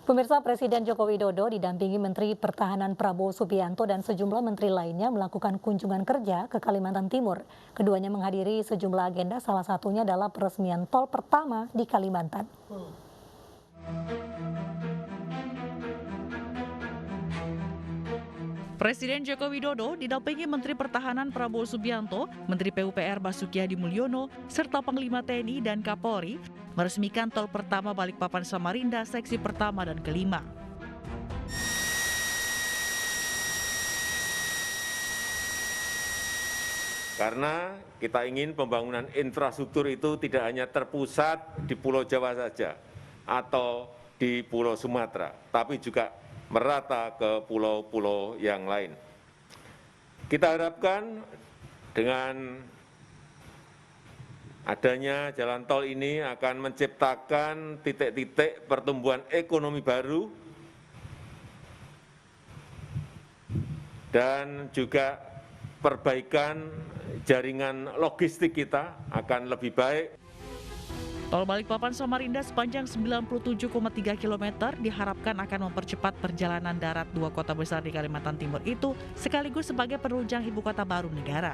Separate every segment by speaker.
Speaker 1: Pemirsa, Presiden Joko Widodo didampingi Menteri Pertahanan Prabowo Subianto dan sejumlah menteri lainnya melakukan kunjungan kerja ke Kalimantan Timur. Keduanya menghadiri sejumlah agenda, salah satunya adalah peresmian tol pertama di Kalimantan.
Speaker 2: Presiden Joko Widodo didampingi Menteri Pertahanan Prabowo Subianto, Menteri PUPR Basuki Hadi Mulyono, serta Panglima TNI dan Kapolri meresmikan tol pertama Balikpapan Samarinda seksi pertama dan kelima.
Speaker 3: Karena kita ingin pembangunan infrastruktur itu tidak hanya terpusat di Pulau Jawa saja atau di Pulau Sumatera, tapi juga merata ke pulau-pulau yang lain. Kita harapkan dengan adanya jalan tol ini akan menciptakan titik-titik pertumbuhan ekonomi baru dan juga perbaikan jaringan logistik kita akan lebih baik.
Speaker 2: Tol Balikpapan Samarinda sepanjang 97,3 km diharapkan akan mempercepat perjalanan darat dua kota besar di Kalimantan Timur itu sekaligus sebagai penunjang ibu kota baru negara.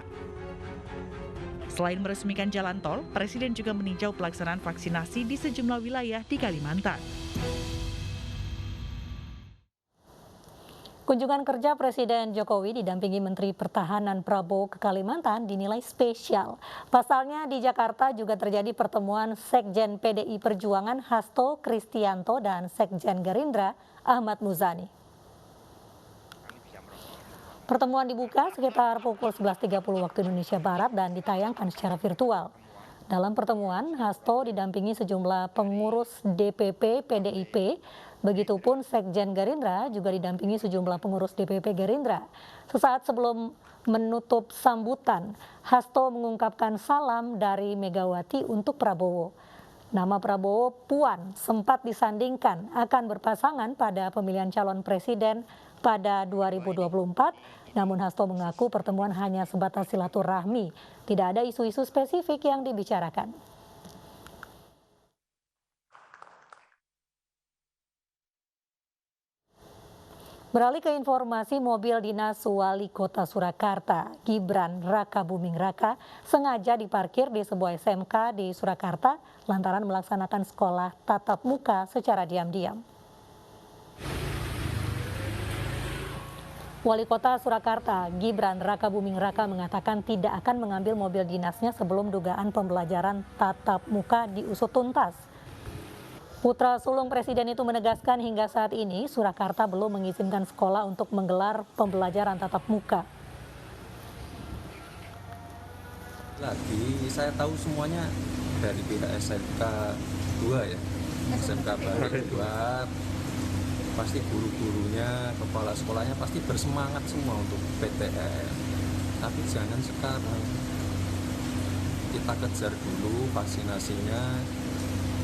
Speaker 2: Selain meresmikan jalan tol, Presiden juga meninjau pelaksanaan vaksinasi di sejumlah wilayah di Kalimantan.
Speaker 1: Kunjungan kerja Presiden Jokowi didampingi Menteri Pertahanan Prabowo ke Kalimantan dinilai spesial. Pasalnya di Jakarta juga terjadi pertemuan Sekjen PDI Perjuangan Hasto Kristianto dan Sekjen Gerindra Ahmad Muzani. Pertemuan dibuka sekitar pukul 11.30 waktu Indonesia Barat dan ditayangkan secara virtual. Dalam pertemuan, Hasto didampingi sejumlah pengurus DPP PDIP, begitupun Sekjen Gerindra juga didampingi sejumlah pengurus DPP Gerindra. Sesaat sebelum menutup sambutan, Hasto mengungkapkan salam dari Megawati untuk Prabowo. Nama Prabowo, Puan, sempat disandingkan akan berpasangan pada pemilihan calon presiden pada 2024, namun Hasto mengaku pertemuan hanya sebatas silaturahmi, tidak ada isu-isu spesifik yang dibicarakan. Beralih ke informasi, mobil dinas Wali Kota Surakarta, Gibran Rakabuming Raka, sengaja diparkir di sebuah SMK di Surakarta lantaran melaksanakan sekolah tatap muka secara diam-diam. Wali Kota Surakarta, Gibran Rakabuming Raka mengatakan tidak akan mengambil mobil dinasnya sebelum dugaan pembelajaran tatap muka diusut tuntas. Putra sulung Presiden itu menegaskan hingga saat ini Surakarta belum mengizinkan sekolah untuk menggelar pembelajaran tatap muka.
Speaker 4: Lagi saya tahu semuanya dari pihak SMK 2 ya, SMK baru 2, pasti guru-gurunya, kepala sekolahnya pasti bersemangat semua untuk PTM. Tapi jangan sekarang, kita kejar dulu vaksinasinya.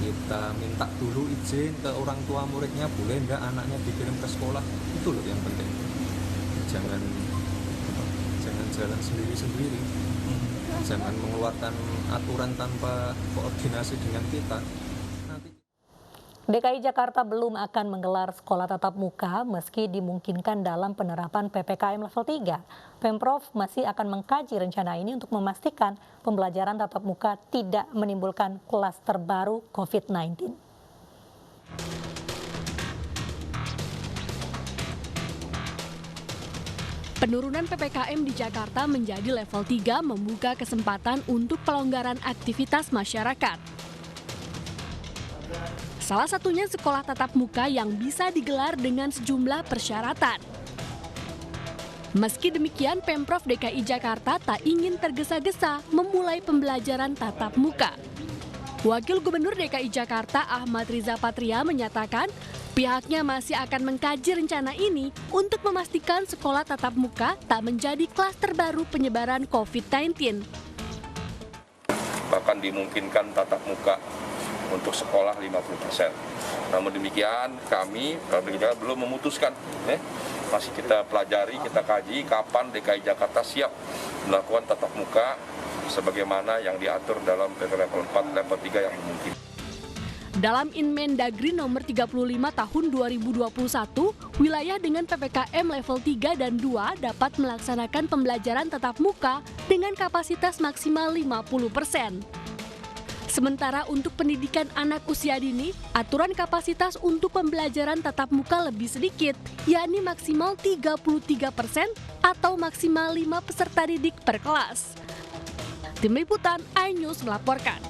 Speaker 4: Kita minta dulu izin ke orang tua muridnya, boleh enggak anaknya dikirim ke sekolah, itu loh yang penting. Jangan jalan sendiri-sendiri, jangan mengeluarkan aturan tanpa koordinasi dengan kita.
Speaker 1: DKI Jakarta belum akan menggelar sekolah tatap muka meski dimungkinkan dalam penerapan PPKM level 3. Pemprov masih akan mengkaji rencana ini untuk memastikan pembelajaran tatap muka tidak menimbulkan klaster baru COVID-19.
Speaker 5: Penurunan PPKM di Jakarta menjadi level 3 membuka kesempatan untuk pelonggaran aktivitas masyarakat. Salah satunya sekolah tatap muka yang bisa digelar dengan sejumlah persyaratan. Meski demikian, Pemprov DKI Jakarta tak ingin tergesa-gesa memulai pembelajaran tatap muka. Wakil Gubernur DKI Jakarta Ahmad Riza Patria menyatakan pihaknya masih akan mengkaji rencana ini untuk memastikan sekolah tatap muka tak menjadi klaster baru penyebaran COVID-19.
Speaker 6: Bahkan dimungkinkan tatap muka untuk sekolah 50%. Namun demikian kami belum memutuskan, masih kita pelajari, kita kaji kapan DKI Jakarta siap melakukan tatap muka sebagaimana yang diatur dalam PP level 4, level 3 yang memungkinkan.
Speaker 5: Dalam Inmen-Dagri nomor 35 tahun 2021, wilayah dengan PPKM level 3 dan 2 dapat melaksanakan pembelajaran tatap muka dengan kapasitas maksimal 50%. Sementara untuk pendidikan anak usia dini, aturan kapasitas untuk pembelajaran tatap muka lebih sedikit, yakni maksimal 33% atau maksimal 5 peserta didik per kelas. Tim Liputan iNews melaporkan.